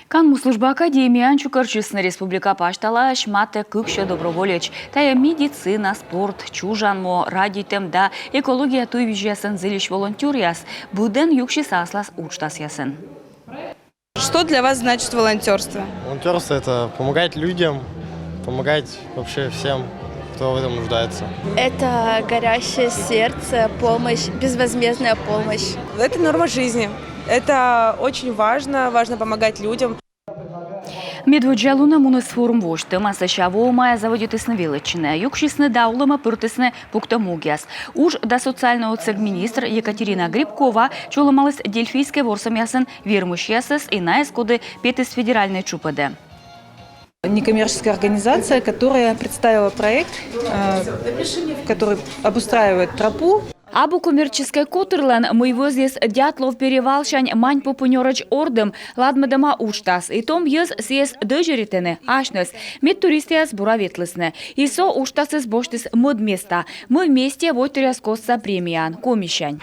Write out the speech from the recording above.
Канму служба академиян чукарчысны республика паштала шматы кыкшы доброволеч. Тая медицина, спорт, чужанмо, радитем да экология туйвижясын зылиш волонтерияс. Буден юкши саслас учтас ясын. Что для вас значит волонтерство? Волонтерство – это помогать людям, помогать вообще всем, кто в этом нуждается. Это горящее сердце, помощь, безвозмездная помощь. Это норма жизни. Это очень важно, важно помогать людям. Медводжалуна мунисфорум вошты масачаво мая заводитысны величины. Юкшисны даулыма пыртысны пуктамугяс. Уж до социального цег-министр Екатерина Грибкова чуломалась дельфийской ворсом ясын вермущиясыс и на эскоды петыс федеральной чупаде. Некоммерческая организация, которая представила проект, который обустраивает тропу. Абу коммерческой котырлан мы возлез Дятлов перевалшань мань попунёрач ордым ладмадама уштас. И том ез съез дожеритены ашнес. Мед туристиас бураветлысны. И со уштас из боштыс мод места. Мы вместе вот тряскосца премиян. Комищань.